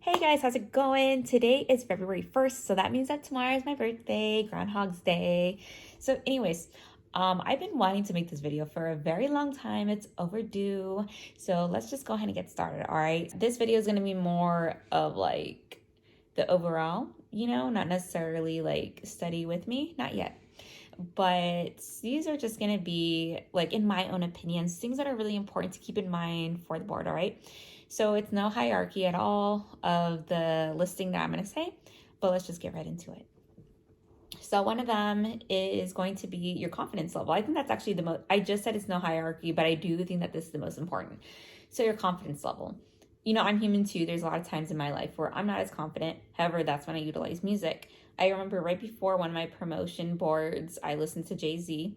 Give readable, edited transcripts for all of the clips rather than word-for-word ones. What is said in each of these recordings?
Hey guys, how's it going? Today is February 1st, so that means that tomorrow is my birthday, Groundhog's Day. So anyways, I've been wanting to make this video for a very long time. It's overdue. So let's just go ahead and get started, all right? This video is going to be more of like the overall, not necessarily like study with me, not yet. But these are just going to be like, in my own opinions, things that are really important to keep in mind for the board, all right? So it's no hierarchy at all of the listing that I'm going to say, but let's just get right into it. So one of them is going to be your confidence level. I think that's actually the most, I just said it's no hierarchy, but I do think that this is the most important. So your confidence level. I'm human too. There's a lot of times in my life where I'm not as confident. However, that's when I utilize music. I remember right before one of my promotion boards, I listened to Jay-Z.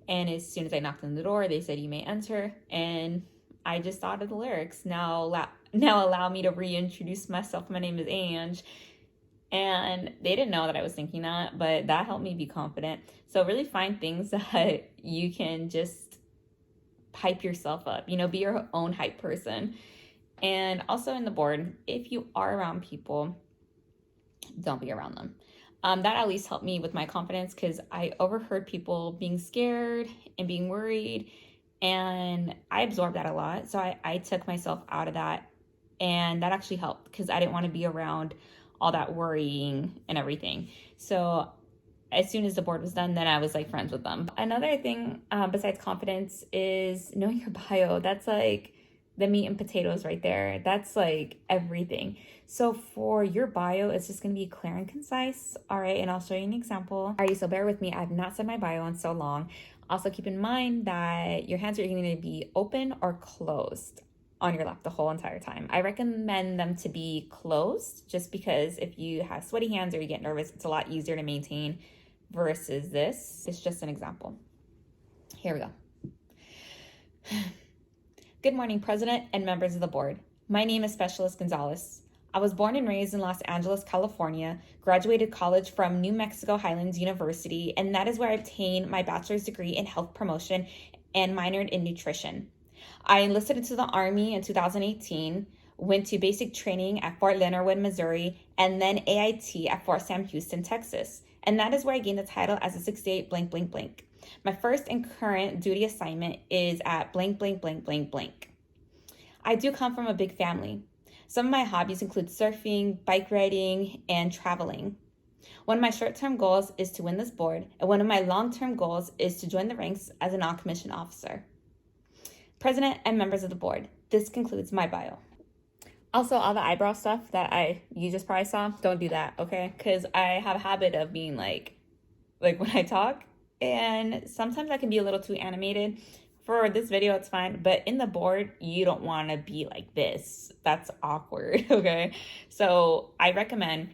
And as soon as I knocked on the door, they said, "You may enter." And I just thought of the lyrics. Now allow me to reintroduce myself. My name is Ange. And they didn't know that I was thinking that, but that helped me be confident. So really find things that you can just hype yourself up, be your own hype person. And also in the board, if you are around people, don't be around them. That at least helped me with my confidence because I overheard people being scared and being worried, and I absorbed that a lot. So I took myself out of that, and that actually helped because I didn't want to be around all that worrying and everything. So as soon as the board was done, then I was like friends with them. Another thing besides confidence is knowing your bio. That's like the meat and potatoes right there. That's like everything. So for your bio, it's just going to be clear and concise. All right. And I'll show you an example. All right. So bear with me. I've not said my bio in so long. Also keep in mind that your hands are going to be open or closed on your lap the whole entire time. I recommend them to be closed just because if you have sweaty hands or you get nervous, it's a lot easier to maintain versus this. It's just an example. Here we go. Good morning, President and members of the board. My name is Specialist Gonzalez. I was born and raised in Los Angeles, California, graduated college from New Mexico Highlands University, and that is where I obtained my bachelor's degree in health promotion and minored in nutrition. I enlisted into the Army in 2018, went to basic training at Fort Leonard Wood, Missouri, and then AIT at Fort Sam Houston, Texas. And that is where I gained the title as a 68 blank blank blank. My first and current duty assignment is at blank blank blank blank blank. I do come from a big family. Some of my hobbies include surfing, bike riding, and traveling. One of my short-term goals is to win this board, and one of my long-term goals is to join the ranks as a non-commissioned officer. President and members of the board, this concludes my bio. Also, all the eyebrow stuff that you just probably saw, don't do that, okay? Because I have a habit of being like when I talk, and sometimes I can be a little too animated. For this video, it's fine, but in the board, you don't want to be like this. That's awkward, okay? So I recommend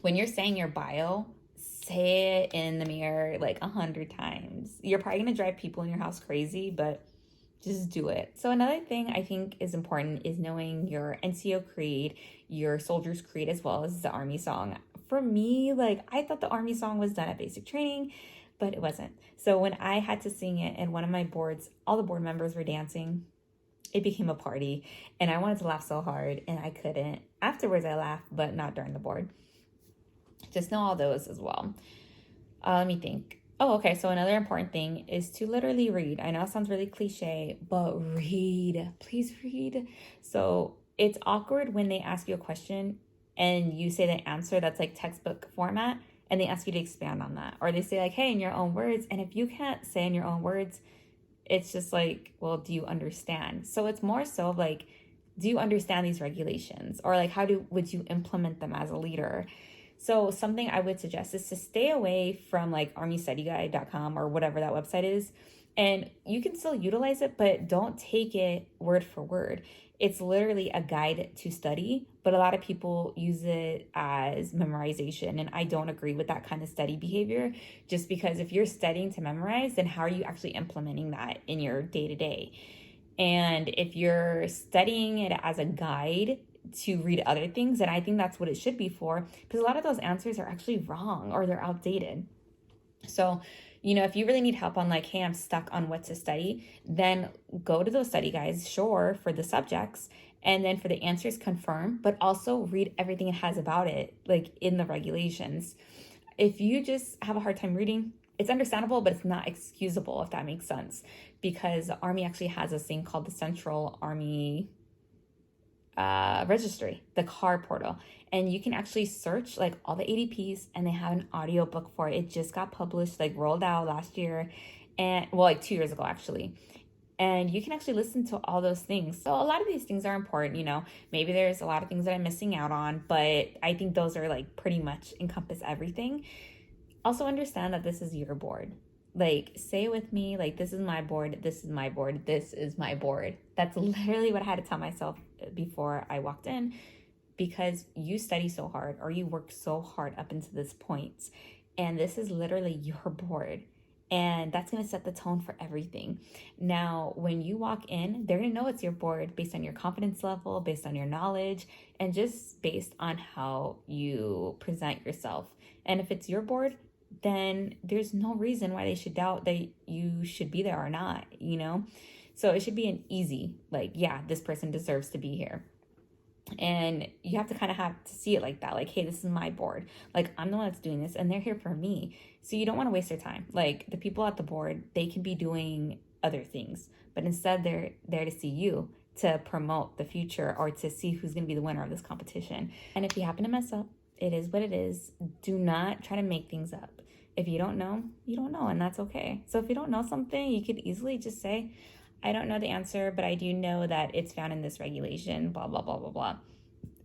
when you're saying your bio, say it in the mirror like 100 times. You're probably going to drive people in your house crazy, but just do it. So another thing I think is important is knowing your NCO creed, your soldier's creed, as well as the Army song. For me, I thought the Army song was done at basic training, but it wasn't. So when I had to sing it and one of my boards, all the board members were dancing, it became a party, and I wanted to laugh so hard and I couldn't. Afterwards I laughed, but not during the board. Just know all those as well. Let me think. Oh, okay. So another important thing is to literally read. I know it sounds really cliche, but read. Please read. So it's awkward when they ask you a question and you say the answer that's like textbook format, and they ask you to expand on that. Or they say like, hey, in your own words. And if you can't say in your own words, it's just like, well, do you understand? So it's more so like, do you understand these regulations? Or like, would you implement them as a leader? So something I would suggest is to stay away from like armystudyguide.com or whatever that website is. And you can still utilize it, but don't take it word for word. It's literally a guide to study, but a lot of people use it as memorization. And I don't agree with that kind of study behavior, just because if you're studying to memorize, then how are you actually implementing that in your day-to-day? And if you're studying it as a guide to read other things, and I think that's what it should be for, because a lot of those answers are actually wrong or they're outdated. So, if you really need help on like, hey, I'm stuck on what to study, then go to those study guides, sure, for the subjects, And then for the answers, confirm, but also read everything it has about it, like in the regulations. If you just have a hard time reading, it's understandable, but it's not excusable, if that makes sense, because the Army actually has this thing called the Central Army Registry, the CAR portal, and you can actually search like all the ADPs, and they have an audio book for it. It just got published, like rolled out last year, and well, like 2 years ago actually. And you can actually listen to all those things. So a lot of these things are important, you know. Maybe there's a lot of things that I'm missing out on, but I think those are like pretty much encompass everything. Also understand that this is your board. Like, say it with me, like, this is my board, this is my board, this is my board. That's literally what I had to tell myself before I walked in, because you study so hard or you work so hard up into this point, and this is literally your board. And that's going to set the tone for everything. Now, when you walk in, they're going to know it's your board based on your confidence level, based on your knowledge, and just based on how you present yourself. And if it's your board, then there's no reason why they should doubt that you should be there or not, you know? So it should be an easy, like, yeah, this person deserves to be here. And you have to kind of have to see it like that. Like, hey, this is my board. Like, I'm the one that's doing this, and they're here for me. So you don't want to waste their time. Like, the people at the board, they can be doing other things, but instead they're there to see you, to promote the future, or to see who's going to be the winner of this competition. And if you happen to mess up, it is what it is. Do not try to make things up. If you don't know, you don't know, and that's okay. So if you don't know something, you could easily just say, I don't know the answer, but I do know that it's found in this regulation, blah, blah, blah, blah, blah.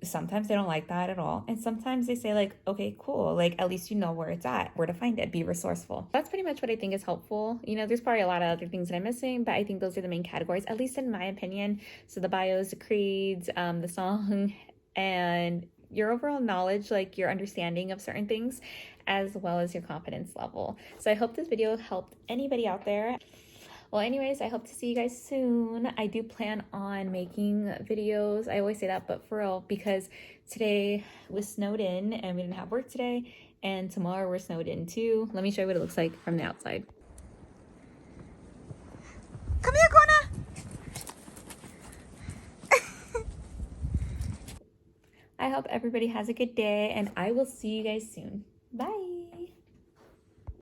Sometimes they don't like that at all. And sometimes they say like, okay, cool. Like, at least you know where it's at, where to find it, be resourceful. That's pretty much what I think is helpful. You know, there's probably a lot of other things that I'm missing, but I think those are the main categories, at least in my opinion. So the bios, the creeds, the song, and your overall knowledge, like your understanding of certain things, as well as your confidence level. So I hope this video helped anybody out there. Well, anyways, I hope to see you guys soon. I do plan on making videos. I always say that, but for real, because today was snowed in and we didn't have work today, and tomorrow we're snowed in too. Let me show you what it looks like from the outside. Come here, Kona. I hope everybody has a good day, and I will see you guys soon. Bye.